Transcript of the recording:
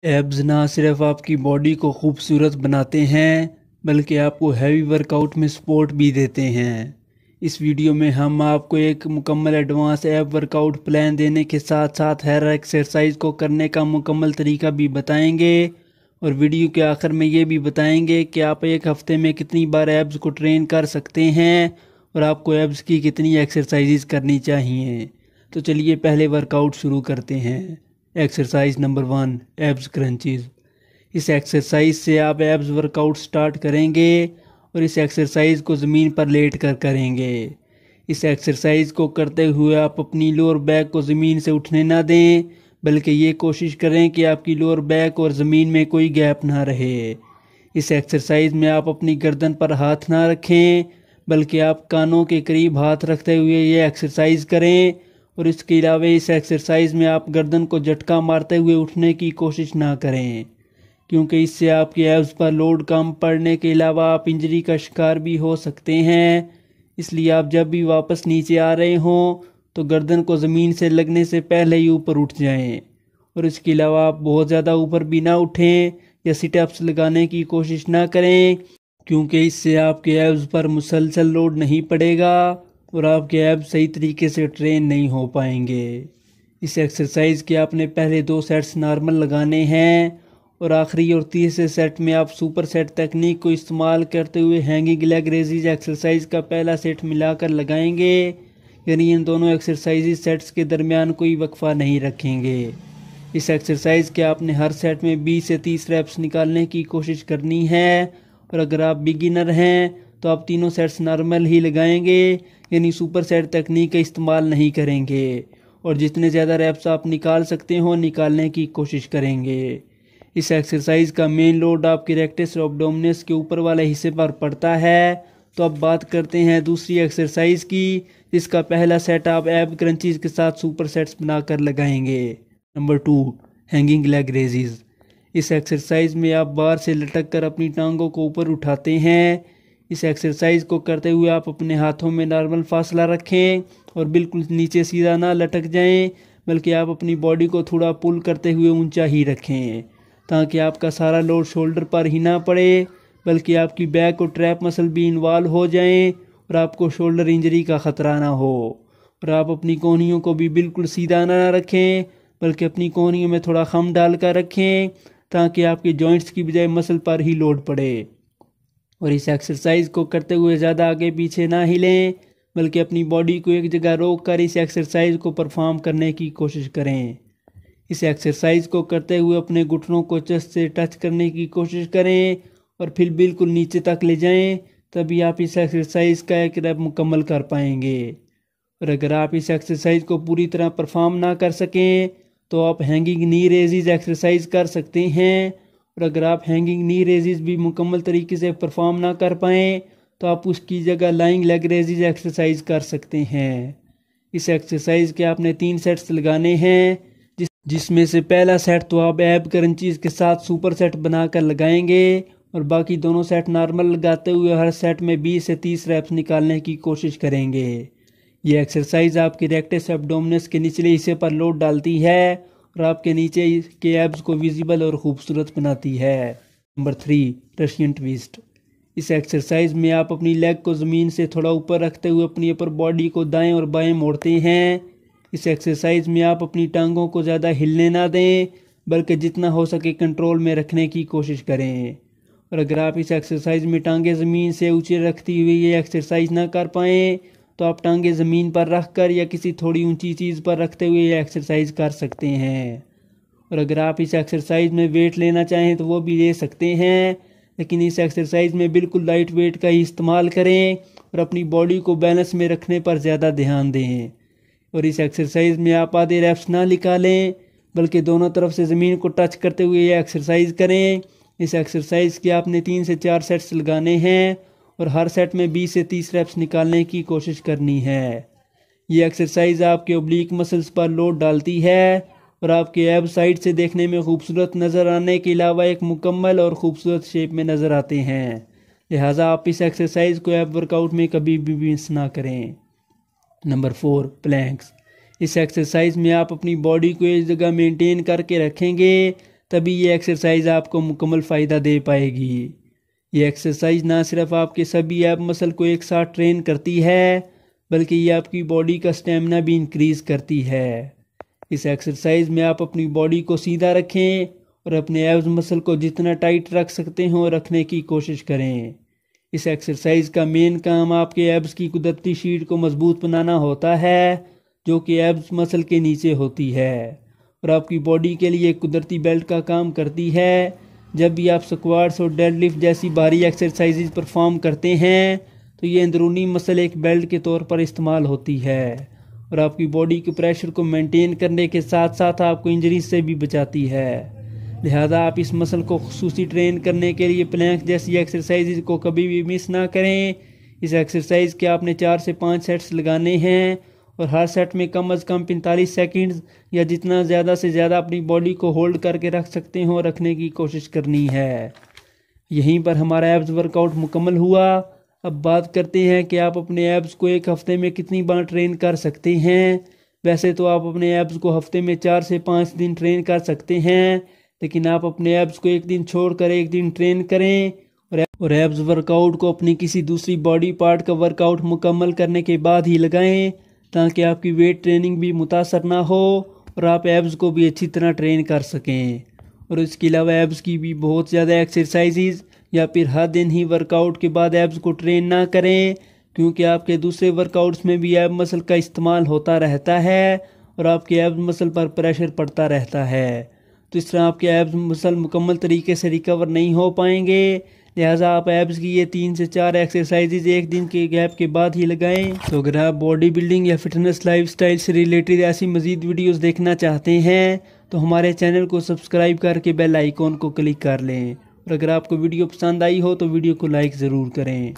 Abs ना सिर्फ आपकी बॉडी को खूबसूरत बनाते हैं बल्कि आपको हैवी वर्कआउट में सपोर्ट भी देते हैं। इस वीडियो में हम आपको एक मुकम्मल एडवांस एब वर्कआउट प्लान देने के साथ साथ हर एक्सरसाइज को करने का मुकम्मल तरीका भी बताएंगे और वीडियो के आखिर में ये भी बताएंगे कि आप एक हफ्ते में कितनी बार एब्स को ट्रेन कर सकते हैं और आपको एब्स की कितनी एक्सरसाइजेज करनी चाहिए। तो चलिए पहले वर्कआउट शुरू करते हैं। Exercise number 1, abs crunches. इस एक्सरसाइज से आप एब्स वर्कआउट स्टार्ट करेंगे और इस एक्सरसाइज को ज़मीन पर लेट कर करेंगे। इस एक्सरसाइज को करते हुए आप अपनी लोअर बैक को ज़मीन से उठने ना दें, बल्कि ये कोशिश करें कि आपकी लोअर बैक और ज़मीन में कोई गैप ना रहे। इस एक्सरसाइज में आप अपनी गर्दन पर हाथ ना रखें, बल्कि आप कानों के करीब हाथ रखते हुए ये एक्सरसाइज करें और इसके अलावा इस एक्सरसाइज में आप गर्दन को झटका मारते हुए उठने की कोशिश ना करें, क्योंकि इससे आपके एब्स पर लोड कम पड़ने के अलावा आप इंजरी का शिकार भी हो सकते हैं। इसलिए आप जब भी वापस नीचे आ रहे हों तो गर्दन को ज़मीन से लगने से पहले ही ऊपर उठ जाएं और इसके अलावा आप बहुत ज़्यादा ऊपर भी ना उठें या सिटअप्स लगाने की कोशिश ना करें, क्योंकि इससे आपके एब्स पर मुसलसल लोड नहीं पड़ेगा और आपके एब्स सही तरीके से ट्रेन नहीं हो पाएंगे। इस एक्सरसाइज के आपने पहले 2 सेट्स नॉर्मल लगाने हैं और आखिरी और तीसरे सेट में आप सुपर सेट तकनीक को इस्तेमाल करते हुए हैंगिंग लेग रेजिज एक्सरसाइज का पहला सेट मिलाकर लगाएंगे, यानी इन दोनों एक्सरसाइज सेट्स के दरमियान कोई वक्फा नहीं रखेंगे। इस एक्सरसाइज के आपने हर सेट में 20 से 30 रेप्स निकालने की कोशिश करनी है और अगर आप बिगिनर हैं तो आप तीनों सेट्स नॉर्मल ही लगाएंगे, यानी सुपर सेट तकनीक का इस्तेमाल नहीं करेंगे और जितने ज़्यादा रेप्स आप निकाल सकते हो निकालने की कोशिश करेंगे। इस एक्सरसाइज का मेन लोड आपके रेक्टस और एब्डोमिनस के ऊपर वाले हिस्से पर पड़ता है। तो अब बात करते हैं दूसरी एक्सरसाइज की, जिसका पहला सेट आप एब क्रंचीज के साथ सुपर सेट्स बनाकर लगाएंगे। Number 2, hanging leg raises. इस एक्सरसाइज में आप बार से लटक कर अपनी टांगों को ऊपर उठाते हैं। इस एक्सरसाइज को करते हुए आप अपने हाथों में नॉर्मल फासला रखें और बिल्कुल नीचे सीधा ना लटक जाएं, बल्कि आप अपनी बॉडी को थोड़ा पुल करते हुए ऊंचा ही रखें, ताकि आपका सारा लोड शोल्डर पर ही ना पड़े, बल्कि आपकी बैक और ट्रैप मसल भी इन्वॉल्व हो जाएं और आपको शोल्डर इंजरी का ख़तरा ना हो। और आप अपनी कोहनियों को भी बिल्कुल सीधा ना रखें, बल्कि अपनी कोहनियों में थोड़ा खम डाल कर रखें, ताकि आपके जॉइंट्स की बजाय मसल पर ही लोड पड़े। और इस एक्सरसाइज को करते हुए ज़्यादा आगे पीछे ना हिलें, बल्कि अपनी बॉडी को एक जगह रोक कर इस एक्सरसाइज को परफॉर्म करने की कोशिश करें। इस एक्सरसाइज को करते हुए अपने घुटनों को चेस्ट से टच करने की कोशिश करें और फिर बिल्कुल नीचे तक ले जाएं, तभी आप इस एक्सरसाइज का एक रेप मुकम्मल कर पाएंगे। और अगर आप इस एक्सरसाइज को पूरी तरह परफॉर्म ना कर सकें तो आप हैंगिंग नी रेजिज एक्सरसाइज कर सकते हैं और अगर आप हैंगिंग नी रेजिज भी मुकम्मल तरीके से परफॉर्म ना कर पाएँ तो आप उसकी जगह लाइंग लेग रेजिज एक्सरसाइज कर सकते हैं। इस एक्सरसाइज के आपने 3 सेट्स लगाने हैं, जिसमें से पहला सेट तो आप एब क्रंचीज के साथ सुपर सेट बनाकर लगाएंगे और बाकी दोनों सेट नॉर्मल लगाते हुए हर सेट में 20 से 30 रेप्स निकालने की कोशिश करेंगे। ये एक्सरसाइज आपके रेक्टस एब्डोमिनस के निचले हिस्से पर लोड डालती है और आपके नीचे के एब्स को विजिबल और खूबसूरत बनाती है। Number 3, Russian twist. इस एक्सरसाइज में आप अपनी लेग को ज़मीन से थोड़ा ऊपर रखते हुए अपनी अपर बॉडी को दाएं और बाएं मोड़ते हैं। इस एक्सरसाइज में आप अपनी टांगों को ज़्यादा हिलने ना दें, बल्कि जितना हो सके कंट्रोल में रखने की कोशिश करें। और अगर आप इस एक्सरसाइज में टांगें ज़मीन से ऊंचे रखती हुई ये एक्सरसाइज ना कर पाएँ तो आप टांगें ज़मीन पर रख कर या किसी थोड़ी ऊंची चीज़ पर रखते हुए ये एक्सरसाइज कर सकते हैं। और अगर आप इस एक्सरसाइज में वेट लेना चाहें तो वो भी ले सकते हैं, लेकिन इस एक्सरसाइज में बिल्कुल लाइट वेट का ही इस्तेमाल करें और अपनी बॉडी को बैलेंस में रखने पर ज़्यादा ध्यान दें। और इस एक्सरसाइज में आप आधे रेप्स ना निकालें, बल्कि दोनों तरफ से ज़मीन को टच करते हुए ये एक्सरसाइज करें। इस एक्सरसाइज के आपने 3 से 4 सेट्स लगाने हैं और हर सेट में 20 से 30 रेप्स निकालने की कोशिश करनी है। ये एक्सरसाइज आपके ओब्लिक मसल्स पर लोड डालती है और आपके एब साइड से देखने में खूबसूरत नज़र आने के अलावा एक मुकम्मल और ख़ूबसूरत शेप में नज़र आते हैं। लिहाजा आप इस एक्सरसाइज को एब वर्कआउट में कभी भी मिस ना करें। Number 4, planks. इस एक्सरसाइज में आप अपनी बॉडी को एक जगह मेंटेन करके रखेंगे तभी ये एक्सरसाइज आपको मुकम्मल फ़ायदा दे पाएगी। ये एक्सरसाइज ना सिर्फ आपके सभी एब मसल को एक साथ ट्रेन करती है बल्कि ये आपकी बॉडी का स्टेमिना भी इंक्रीज़ करती है। इस एक्सरसाइज में आप अपनी बॉडी को सीधा रखें और अपने एब्स मसल को जितना टाइट रख सकते हो रखने की कोशिश करें। इस एक्सरसाइज का मेन काम आपके एब्स की कुदरती शीट को मजबूत बनाना होता है जो कि एब्स मसल के नीचे होती है और आपकी बॉडी के लिए कुदरती बेल्ट का काम करती है। जब भी आप स्क्वाट्स और डेडलिफ्ट जैसी भारी एक्सरसाइजेज परफॉर्म करते हैं तो ये अंदरूनी मसल एक बेल्ट के तौर पर इस्तेमाल होती है और आपकी बॉडी के प्रेशर को मेंटेन करने के साथ साथ आपको इंजरीज से भी बचाती है। लिहाजा आप इस मसल को खुसूसी ट्रेन करने के लिए प्लैंक जैसी एक्सरसाइज को कभी भी मिस ना करें। इस एक्सरसाइज के आपने 4 से 5 सेट्स लगाने हैं और हर सेट में कम अज़ कम 45 सेकंड्स या जितना ज़्यादा से ज़्यादा अपनी बॉडी को होल्ड करके रख सकते हो रखने की कोशिश करनी है। यहीं पर हमारा एब्स वर्कआउट मुकम्मल हुआ। अब बात करते हैं कि आप अपने एब्स को एक हफ्ते में कितनी बार ट्रेन कर सकते हैं। वैसे तो आप अपने एब्स को हफ्ते में 4 से 5 दिन ट्रेन कर सकते हैं, लेकिन आप अपने एब्स को एक दिन छोड़कर एक दिन ट्रेन करें और एब्स वर्कआउट को अपनी किसी दूसरी बॉडी पार्ट का वर्कआउट मुकम्मल करने के बाद ही लगाएं ताकि आपकी वेट ट्रेनिंग भी मुतासर ना हो और आप एब्स को भी अच्छी तरह ट्रेन कर सकें। और इसके अलावा एब्स की भी बहुत ज़्यादा एक्सरसाइजेज या फिर हर दिन ही वर्कआउट के बाद एब्स को ट्रेन ना करें, क्योंकि आपके दूसरे वर्कआउट्स में भी एब मसल का इस्तेमाल होता रहता है और आपके एब्स मसल पर प्रेशर पड़ता रहता है। तो इस तरह आपके एब्स मसल मुकम्मल तरीके से रिकवर नहीं हो पाएंगे। लिहाजा आप एब्स की ये 3 से 4 एक्सरसाइजेज एक दिन के गैप के बाद ही लगाएं। तो अगर आप बॉडी बिल्डिंग या फिटनेस लाइफस्टाइल से रिलेटेड ऐसी मजीद वीडियोस देखना चाहते हैं तो हमारे चैनल को सब्सक्राइब करके बेल आइकॉन को क्लिक कर लें और अगर आपको वीडियो पसंद आई हो तो वीडियो को लाइक ज़रूर करें।